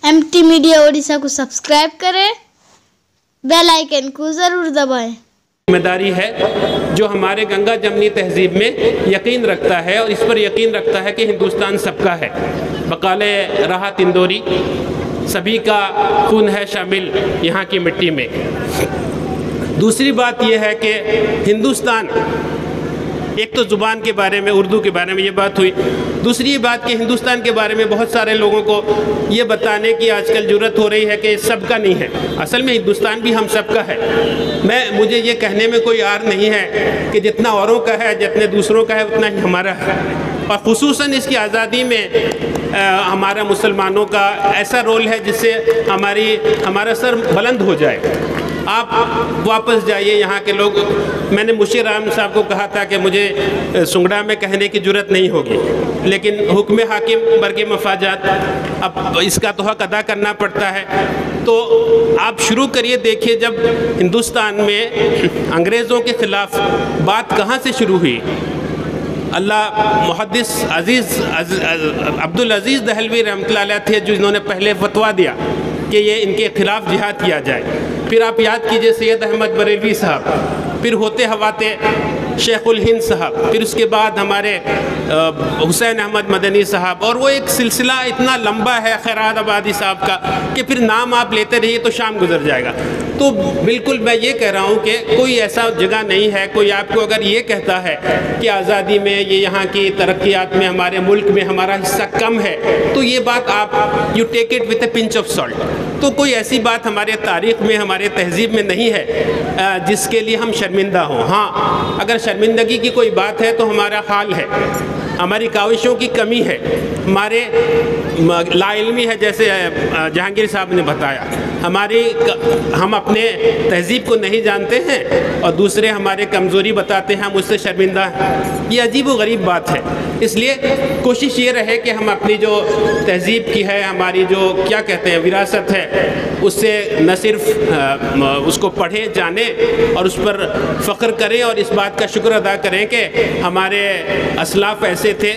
MT media Odisha को subscribe करें, bell icon को ज़रूर दबाएं। जिम्मेदारी है जो हमारे गंगा जमनी तहजीब में यकीन रखता है और इस पर यकीन रखता है कि हिंदुस्तान सबका है। बकाले राहत इंदौरी, सभी का खून है शामिल यहाँ की मिट्टी में। दूसरी बात यह है कि हिंदुस्तान, एक तो ज़ुबान के बारे में, उर्दू के बारे में ये बात हुई। दूसरी ये बात कि हिंदुस्तान के बारे में बहुत सारे लोगों को ये बताने की आजकल ज़रूरत हो रही है कि सबका नहीं है। असल में हिंदुस्तान भी हम सबका है। मुझे ये कहने में कोई आर नहीं है कि जितना औरों का है, जितने दूसरों का है, उतना ही हमारा है। और ख़ुसूसन इसकी आज़ादी में हमारा मुसलमानों का ऐसा रोल है जिससे हमारा सर बुलंद हो जाए। आप वापस जाइए यहाँ के लोग। मैंने मुशीर आम साहब को कहा था कि मुझे सुंगड़ा में कहने की ज़रूरत नहीं होगी, लेकिन हुक्म हाकिम बरगे मफाजात, अब इसका तो हक अदा करना पड़ता है। तो आप शुरू करिए, देखिए जब हिंदुस्तान में अंग्रेज़ों के ख़िलाफ़ बात कहाँ से शुरू हुई। अल्लाह मुहद्दिस अब्दुल अजीज़ दहलवी रहमतुल्लाह अलैह थे जिन्होंने पहले फतवा दिया कि ये इनके ख़िलाफ़ जिहाद किया जाए। फिर आप याद कीजिए सैयद अहमद बरेलवी साहब, फिर होते हवाते शेखुल हिंद साहब, फिर उसके बाद हमारे हुसैन अहमद मदनी साहब, और वो एक सिलसिला इतना लंबा है खैरात आबादी साहब का कि फिर नाम आप लेते रहिए तो शाम गुजर जाएगा। तो बिल्कुल मैं ये कह रहा हूँ कि कोई ऐसा जगह नहीं है, कोई आपको अगर ये कहता है कि आज़ादी में ये यहाँ की तरक्यात में हमारे मुल्क में हमारा हिस्सा कम है, तो ये बात आप you take it with a pinch of salt. तो कोई ऐसी बात हमारे तारीख़ में, हमारे तहज़ीब में नहीं है जिसके लिए हम शर्मिंदा हों। हाँ, अगर शर्मिंदगी की कोई बात है तो हमारा हाल है, हमारी काविशों की कमी है, हमारे लाइल्मी है, जैसे जहांगीर साहब ने बताया। हम अपने तहज़ीब को नहीं जानते हैं और दूसरे हमारे कमज़ोरी बताते हैं, हम उससे शर्मिंदा हैं। ये अजीब व गरीब बात है। इसलिए कोशिश ये रहे कि हम अपनी जो तहज़ीब की है, हमारी जो क्या कहते हैं विरासत है, उससे न सिर्फ उसको पढ़ें, जानें और उस पर फ़ख्र करें और इस बात का शुक्र अदा करें कि हमारे असलाफ़ ऐसे थे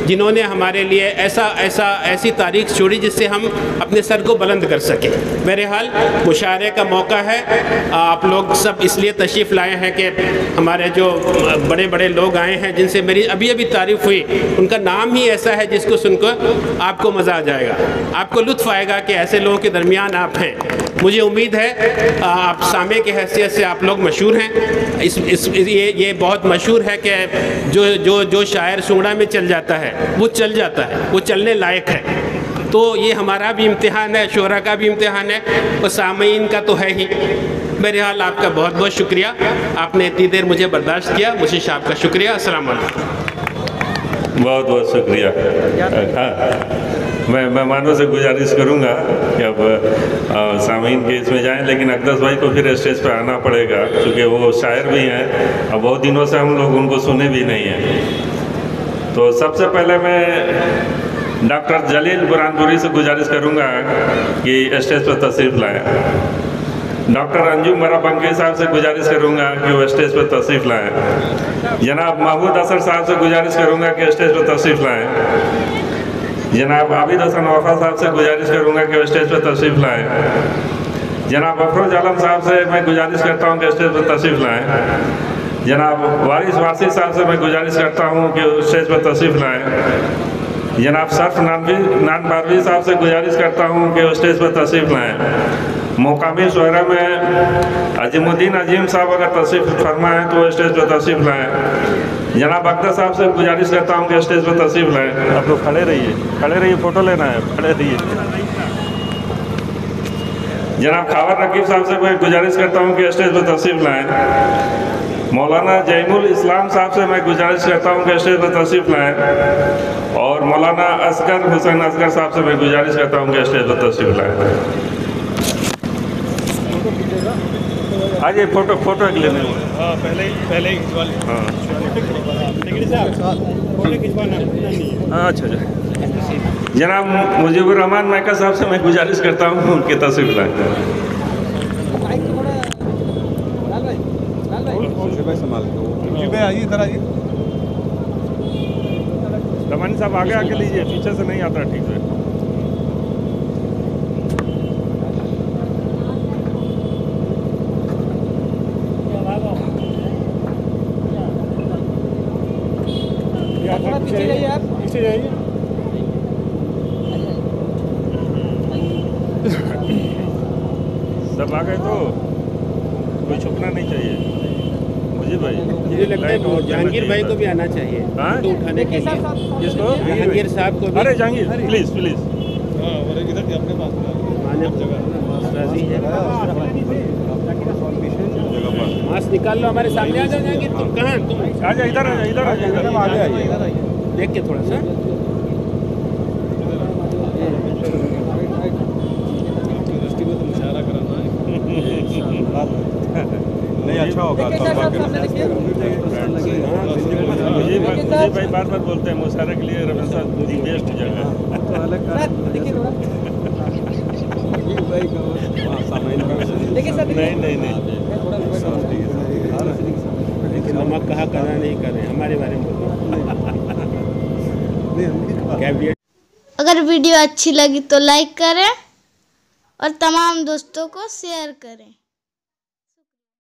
जिन्होंने हमारे लिए ऐसी तारीख़ छोड़ी जिससे हम अपने सर को बुलंद कर सकें। बहरहाल मुशायरे का मौका है, आप लोग सब इसलिए तशरीफ़ लाए हैं कि हमारे जो बड़े बड़े लोग आए हैं जिनसे मेरी अभी अभी तारीफ़ हुई, उनका नाम ही ऐसा है जिसको सुनकर आपको मज़ा आ जाएगा, आपको लुत्फ़ आएगा कि ऐसे लोगों के दरमियान आप हैं। मुझे उम्मीद है आप सामे की हैसियत से आप लोग मशहूर हैं। ये बहुत मशहूर है कि जो शायर सुंगड़ा में चल जाता है वो चल जाता है, वो चलने लायक है। तो ये हमारा भी इम्तिहान है, शोहरा का भी इम्तिहान है और सामीन का तो है ही। बहरहाल आपका बहुत बहुत शुक्रिया, आपने इतनी देर मुझे बर्दाश्त किया। मुझे साहब का शुक्रिया। अस्सलाम वालेकुम। बहुत बहुत शुक्रिया। हाँ, मैं मेहमानों से गुजारिश करूंगा कि अब सामीन के इसमें जाएं, लेकिन अकदस भाई को फिर स्टेज पर आना पड़ेगा क्योंकि वो शायर भी हैं और बहुत दिनों से हम लोग उनको सुने भी नहीं हैं। तो सबसे पहले मैं डॉक्टर जलील बुरहानपुरी से गुजारिश करूंगा कि स्टेज पर तशरीफ़ लाएँ। डॉक्टर अंजुम मराबंकी साहब से गुजारिश करूंगा कि वो स्टेज पर तशरीफ़ लाएँ। जनाब महमूद असर साहब से गुजारिश करूंगा कि स्टेज पर तशरीफ़ लाएँ। जनाब आबिद हसन वफा साहब से गुजारिश करूंगा कि वो स्टेज पर तशरीफ़ लाएँ। जनाब अफरोज आलम साहब से मैं गुजारिश करता हूं कि स्टेज पर तशरीफ़ लाएँ। जनाब वारिस वासी साहब से मैं गुजारिश करता हूं कि स्टेज पर तशरीफ़ लाएँ। जनाब सरफ नानबारवी साहब से गुजारिश करता हूं कि वो स्टेज पर तशरीफ़ लाएँ। मुकामी शुरा में अजीमुद्दीन अजीम साहब अगर तशरीफ़ फरमाएँ तो वो स्टेज पर तशरीफ़ लाएँ। जनाब अख्तर साहब से गुजारिश करता हूँ कि स्टेज पर तशरीफ़ लाएँ। आप लोग खड़े रहिए, फ़ोटो लेना है, खड़े रहिए। जनाब खावर रकीब साहब से मैं गुजारिश करता हूँ कि स्टेज पर तशरीफ़ लाएँ। मौलाना जैमुल इस्लाम साहब से मैं गुजारिश करता हूँ कि स्टेज पर तशरीफ़ लाएँ। और मौलाना असगर हुसैन असगर साहब से मैं गुजारिश करता हूँ कि स्टेज पर तशरीफ़ लाएँ। आइए फोटो लेने में। हाँ, पहले ही खिंचवा लें। हाँ, अच्छा। जनाब मुजीबुर रहमान मैका साहब से मैं गुजारिश करता हूँ उनकी तशरीफ़ लाएँ। रमानी साहब आगे लीजिए, पीछे से नहीं आता ठीक है। पीछे जाइए। सब आ गए तो कोई छुपना नहीं चाहिए मुझे भाई। मुझे लगता है जहांगीर भाई को भी आना चाहिए तो उठाने के लिए। किसको? जहांगीर साहब को भी। अरे जहांगीर प्लीज प्लीज। मास्क निकाल लो, हमारे सामने आ जाओ जहांगीर। तुम कहाँ? तुम आ जा इधर, इधर देख के थोड़ा सा नहीं अच्छा होगा। मुझे भाई बार बार बोलते हैं मुशायरे के लिए रमेशा दी बेस्ट जगह है। नहीं नमक कहा करना नहीं कर रहे, हमारे बारे में बोलिए। अगर वीडियो अच्छी लगी तो लाइक करें और तमाम दोस्तों को शेयर करें।